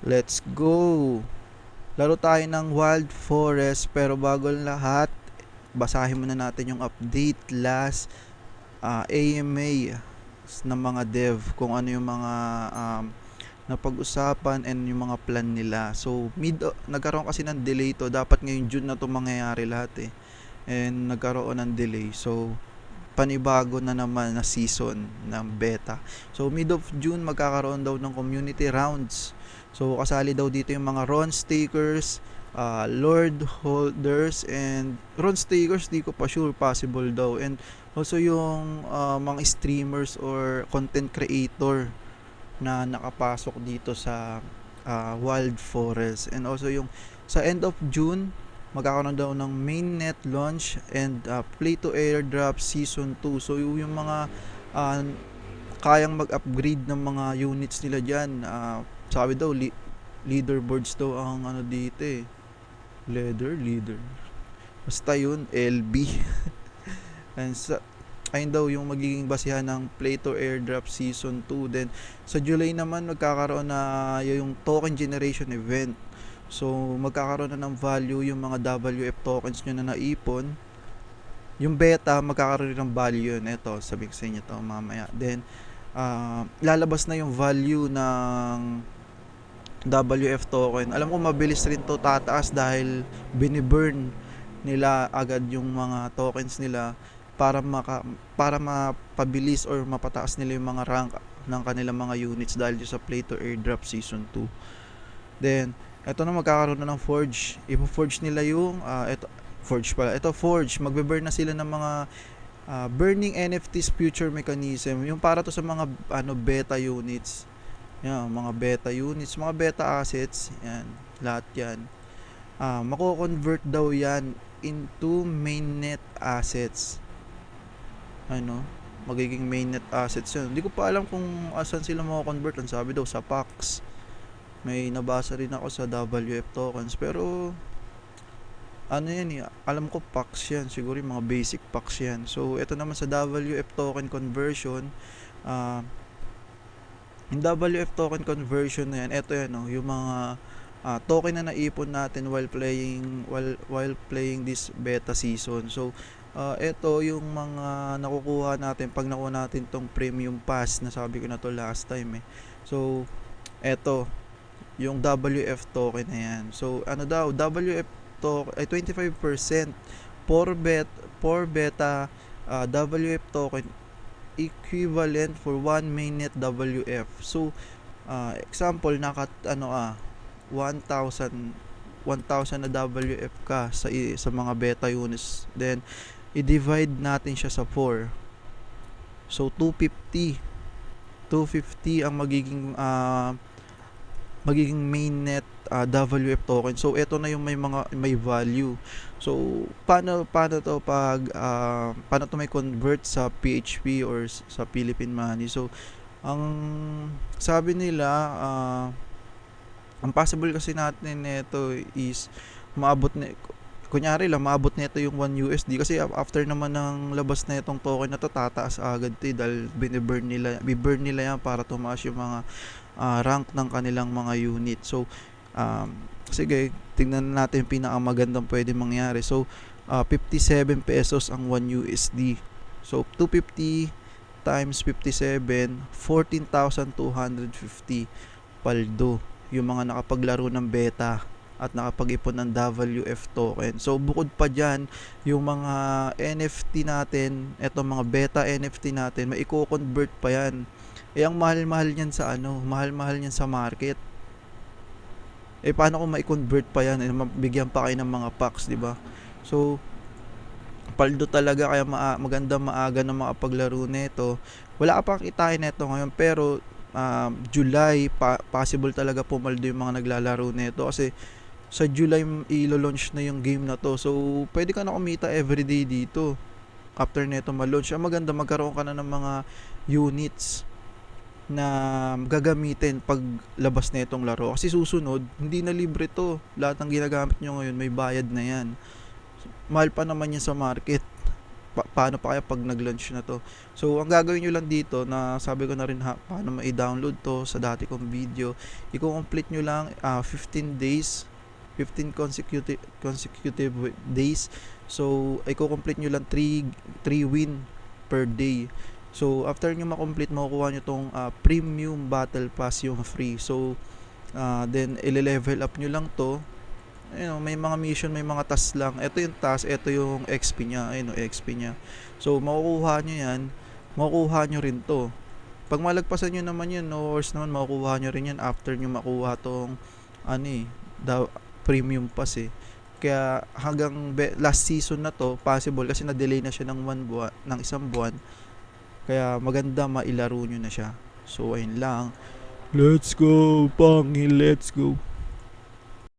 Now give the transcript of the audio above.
Let's go! Laro tayo ng Wild Forest, pero bago ang lahat, basahin muna natin yung update last AMA ng mga dev, kung ano yung mga napag-usapan and yung mga plan nila. So, nagkaroon kasi ng delay to. Dapat ngayong June na to mangyayari lahat eh. And nagkaroon ng delay. So, panibago na naman na season ng beta. So mid of June magkakaroon daw ng community rounds. So kasali daw dito yung mga Ron Stakers, Lord Holders, and Ron Stakers di ko pa sure, possible daw. And also yung mga streamers or content creator na nakapasok dito sa Wild Forest. And also yung sa end of June magkakaroon daw ng mainnet launch and play to airdrop season 2. So yung mga kayang mag-upgrade ng mga units nila dyan, sabi daw leaderboards daw ang ano dito eh, leader basta yun, LB. And ayun daw yung magiging basihan ng play to airdrop season 2. Then sa July naman magkakaroon na yung token generation event. So magkakaroon na ng value yung mga WF tokens nyo na naipon. Yung beta magkakaroon ng value yun. Ito, sabihin ko sa inyo to mamaya. Then lalabas na yung value ng WF token. Alam ko mabilis rin to tataas dahil biniburn nila agad yung mga tokens nila para mapabilis or mapataas nila yung mga rank ng kanilang mga units dahil sa play to airdrop season 2. Then ito na magkakaroon na ng forge. Ipo-forge nila yung Forge. Magbe-burn na sila ng mga burning NFTs future mechanism. Yung para to sa mga beta units. Yan, mga beta units, mga beta assets, yan, lahat yan. Mako-convert daw yan into mainnet assets. Magiging mainnet assets yun. Hindi ko pa alam kung asan sila mako-convert. Ang sabi daw sa PAX. May nabasa rin ako sa WF tokens, pero yan eh, alam ko PAX yan, siguro yung mga basic PAX yan. So ito naman sa WF token conversion, yung WF token conversion na yan, ito yan yung mga token na naipon natin while playing this beta season. So ito yung mga nakukuha natin pag nakuha natin tong premium pass, na sabi ko na to last time eh. So ito yung WF token na yan. So WF token ay 25% for beta WF token equivalent for 1 mainnet WF. So example 1,000 na WF ka sa mga beta units, then i-divide natin siya sa 4. So 250 ang magiging mainnet WF token. So ito na yung may value. So paano to may convert sa PHP or sa Philippine money? So ang sabi nila, ang possible kasi natin nito is maabot nito yung 1 USD, kasi after naman ng labas na itong token na to, tataas agad dahil biburn nila yan para tumaas yung mga rank ng kanilang mga unit. So sige, tingnan natin yung pinakamagandang pwede mangyari. So 57 pesos ang 1 USD. So 250 times 57, 14,250 paldo yung mga nakapaglaro ng beta at nakapag-ipon ng WF token. So bukod pa dyan, yung mga NFT natin, etong mga beta NFT natin, maiko-convert pa yan. Ang mahal-mahal niyan sa mahal-mahal niyan sa market. Paano kung mai-convert pa yan? Mabigyan pa kayo ng mga packs, di ba? So paldo talaga, kaya maganda maaga na makapaglaro nito. Wala ka pang kitain nito ngayon, pero July possible talaga pumaldo yung mga naglalaro nito, kasi sa July ilo-launch na yung game na to. So pwede ka na kumita everyday dito after nito ma-launch. Ang maganda, magkaroon ka na ng mga units na gagamitin pag labas na itong laro, kasi susunod hindi na libre to. Lahat ng ginagamit nyo ngayon may bayad na yan. Mahal pa naman yan sa market. paano pa kaya pag nag-launch na to. So ang gagawin nyo lang dito, na sabi ko na rin paano ma-download to sa dati kong video, i-complete nyo lang 15 days, 15 consecutive days. So i-complete nyo lang 3 win per day. So after nyo ma-complete, makukuha nyo tong premium battle pass, yung free. So then ile-level up nyo lang to. May mga mission, may mga task lang. Ito yung task, ito yung XP niya. XP niya. So makukuha nyo yan, makukuha nyo rin to. Pag malagpasan nyo naman yun, no worries naman, makukuha nyo rin yan after nyo makuha tong premium pass Kaya hanggang last season na to, possible kasi na-delay na siya ng isang buwan. Kaya maganda mailaro nyo na siya. So ayun lang. Let's go, Pangi, let's go.